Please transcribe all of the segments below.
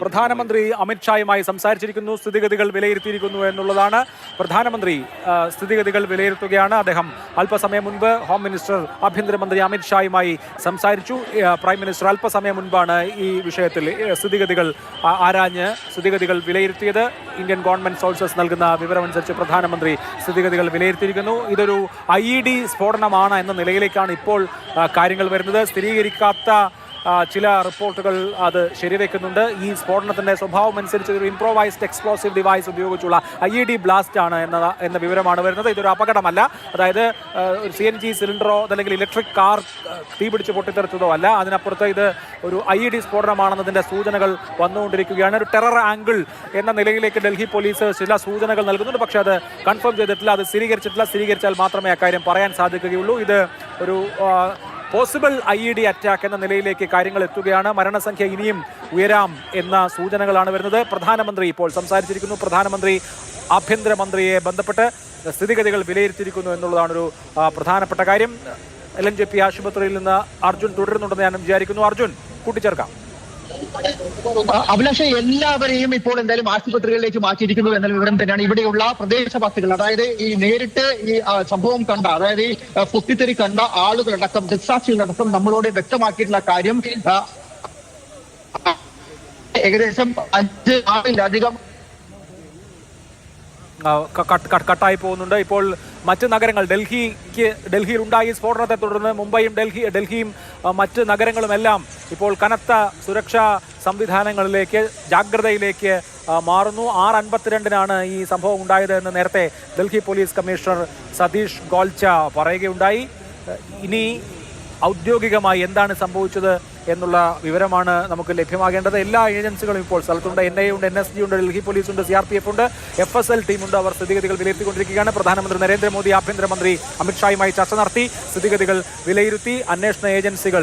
പ്രധാനമന്ത്രി അമിത്ഷായുമായി സംസാരിച്ചിരിക്കുന്നു, സ്ഥിതിഗതികൾ വിലയിരുത്തിയിരിക്കുന്നു എന്നുള്ളതാണ്. പ്രധാനമന്ത്രി സ്ഥിതിഗതികൾ വിലയിരുത്തുകയാണ്. അദ്ദേഹം അല്പസമയം മുൻപ് ഹോം മിനിസ്റ്റർ ആഭ്യന്തരമന്ത്രി അമിത്ഷായുമായി സംസാരിച്ചു. പ്രൈം മിനിസ്റ്റർ അല്പസമയം മുൻപാണ് ഈ വിഷയത്തിൽ സ്ഥിതിഗതികൾ ആരാഞ്ഞ് സ്ഥിതിഗതികൾ വിലയിരുത്തിയത്. ഇന്ത്യൻ ഗവൺമെന്റ് സോഴ്സസ് നൽകുന്ന വിവരമനുസരിച്ച് പ്രധാനമന്ത്രി സ്ഥിതിഗതികൾ വിലയിരുത്തിയിരിക്കുന്നു. ഇതൊരു IED സ്ഫോടനമാണ് എന്ന നിലയിലേക്കാണ് ഇപ്പോൾ കാര്യങ്ങൾ വരുന്നത്. സ്ഥിരീകരിക്കാത്ത ചില റിപ്പോർട്ടുകൾ അത് ശരിവെക്കുന്നുണ്ട്. ഈ സ്ഫോടനത്തിന്റെ സ്വഭാവം അനുസരിച്ച് ഒരു ഇംപ്രോവൈസ്ഡ് എക്സ്പ്ലോസീവ് ഡിവൈസ് ഉപയോഗിച്ചുള്ള IED ബ്ലാസ്റ്റ് ആണ് എന്ന വിവരമാണ് വരുന്നത്. ഇതൊരു അപകടമല്ല. അതായത് ഒരു CNG സിലിണ്ടറോ അല്ലെങ്കിൽ ഇലക്ട്രിക് കാർ തീപിടിച്ച് പൊട്ടിത്തെറിച്ചതോ അല്ല. അതിനപ്പുറത്ത് ഇത് ഒരു IED സ്ഫോടനമാണെന്നതിന്റെ സൂചനകൾ വന്നുകൊണ്ടിരിക്കുകയാണ്. ഒരു ടെറർ ആംഗിൾ എന്ന നിലയിലേക്ക് ഡൽഹി പോലീസ് ചില സൂചനകൾ നൽകുന്നുണ്ട്. പക്ഷേ അത് കൺഫേം ചെയ്തിട്ടില്ല, അത് സ്ഥിരീകരിച്ചിട്ടില്ല. സ്ഥിരീകരിച്ചാൽ മാത്രമേ അക്കാര്യം പറയാൻ സാധിക്കുകയുള്ളൂ. ഇത് ഒരു പോസിബിൾ IED അറ്റാക്ക് എന്ന നിലയിലേക്ക് കാര്യങ്ങൾ എത്തുകയാണ്. മരണസംഖ്യ ഇനിയും ഉയരാം എന്ന സൂചനകളാണ് വരുന്നത്. പ്രധാനമന്ത്രി ഇപ്പോൾ സംസാരിച്ചിരിക്കുന്നു. പ്രധാനമന്ത്രി ആഭ്യന്തരമന്ത്രിയെ ബന്ധപ്പെട്ട് സ്ഥിതിഗതികൾ വിലയിരുത്തിയിരിക്കുന്നു എന്നുള്ളതാണൊരു പ്രധാനപ്പെട്ട കാര്യം. LNJP ആശുപത്രിയിൽ നിന്ന് അർജുൻ തുടരുന്നുണ്ടെന്ന് ഞാൻ വിചാരിക്കുന്നു. അർജുൻ, കൂട്ടിച്ചേർക്കാം. അഭിലാഷ, എല്ലാവരെയും ഇപ്പോൾ എന്തായാലും ആശുപത്രികളിലേക്ക് മാറ്റിയിരിക്കുന്നു എന്ന വിവരം തന്നെയാണ് ഇവിടെയുള്ള പ്രദേശവാസികൾ, അതായത് ഈ നേരിട്ട് ഈ സംഭവം കണ്ട, അതായത് ഈ പൊട്ടിത്തെറി കണ്ട ആളുകളടക്കം, ദൃക്സാക്ഷികളടക്കം നമ്മളോട് വ്യക്തമാക്കിയിട്ടുള്ള കാര്യം. ഏകദേശം 5 ആളിലധികം കട്ടായി പോകുന്നുണ്ട്. ഇപ്പോൾ മറ്റ് നഗരങ്ങൾ, ഡൽഹിയിൽ ഉണ്ടായ സ്ഫോടനത്തെ തുടർന്ന് മുംബൈയും ഡൽഹിയും മറ്റ് നഗരങ്ങളുമെല്ലാം ഇപ്പോൾ കനത്ത സുരക്ഷാ സംവിധാനങ്ങളിലേക്ക്, ജാഗ്രതയിലേക്ക് മാറുന്നു. 6:52 ഈ സംഭവം ഉണ്ടായത് എന്ന് നേരത്തെ ഡൽഹി പോലീസ് കമ്മീഷണർ സതീഷ് ഗോൽച്ച പറയുകയുണ്ടായി. ഇനി ഔദ്യോഗികമായി എന്താണ് സംഭവിച്ചത് എന്നുള്ള വിവരമാണ് നമുക്ക് ലഭ്യമാകേണ്ടത്. എല്ലാ ഏജൻസികളും ഇപ്പോൾ സ്ഥലത്തുണ്ട്. NIA ഉണ്ട്, NSG ഉണ്ട്, ഡൽഹി പോലീസ് ഉണ്ട്, CRPF ഉണ്ട്, FSL ടീമുണ്ട്. അവർ സ്ഥിതിഗതികൾ വിലയിരുത്തിക്കൊണ്ടിരിക്കുകയാണ്. പ്രധാനമന്ത്രി നരേന്ദ്രമോദി ആഭ്യന്തരമന്ത്രി അമിത്ഷായുമായി ചർച്ച നടത്തി, സ്ഥിതിഗതികൾ വിലയിരുത്തി. അന്വേഷണ ഏജൻസികൾ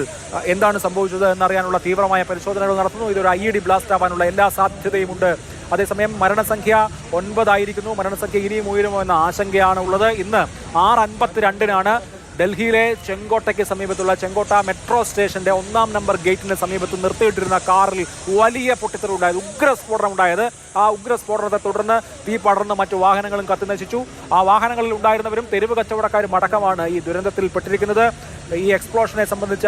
എന്താണ് സംഭവിച്ചത് എന്നറിയാനുള്ള തീവ്രമായ പരിശോധനകൾ നടത്തുന്നു. ഇതൊരു IED ബ്ലാസ്റ്റ് ആവാനുള്ള എല്ലാ സാധ്യതയുമുണ്ട്. അതേസമയം മരണസംഖ്യ 9 ആയിരിക്കുന്നു. മരണസംഖ്യ ഇനിയും ഉയരുമോ എന്ന ആശങ്കയാണ് ഉള്ളത്. ഇന്ന് 6:52 ഡൽഹിയിലെ ചെങ്കോട്ടയ്ക്ക് സമീപത്തുള്ള ചെങ്കോട്ട മെട്രോ സ്റ്റേഷന്റെ 1-ാം നമ്പർ ഗേറ്റിന് സമീപത്ത് നിർത്തിയിട്ടിരുന്ന കാറിൽ വലിയ പൊട്ടിത്തെറി ഉണ്ടായത്, ഉഗ്രസ്ഫോടനം ഉണ്ടായത്. ആ ഉഗ്രസ്ഫോടനത്തെ തുടർന്ന് തീ പടർന്ന് മറ്റു വാഹനങ്ങളും കത്തിനശിച്ചു. ആ വാഹനങ്ങളിൽ ഉണ്ടായിരുന്നവരും തെരുവ് കച്ചവടക്കാരും അടക്കമാണ് ഈ ദുരന്തത്തിൽപ്പെട്ടിരിക്കുന്നത്. ഈ എക്സ്പ്ലോഷനെ സംബന്ധിച്ച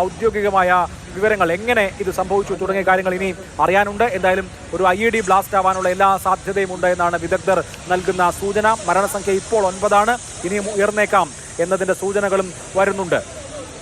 ഔദ്യോഗികമായ വിവരങ്ങൾ, എങ്ങനെ ഇത് സംഭവിച്ചു തുടങ്ങിയ കാര്യങ്ങൾ ഇനി അറിയാനുണ്ട്. എന്തായാലും ഒരു IED ബ്ലാസ്റ്റ് ആവാനുള്ള എല്ലാ സാധ്യതയും ഉണ്ട് എന്നാണ് വിദഗ്ധർ നൽകുന്ന സൂചന. മരണസംഖ്യ ഇപ്പോൾ 9 ആണ്, ഇനിയും ഉയർന്നേക്കാം എന്നതിൻ്റെ സൂചനകളും വരുന്നുണ്ട്.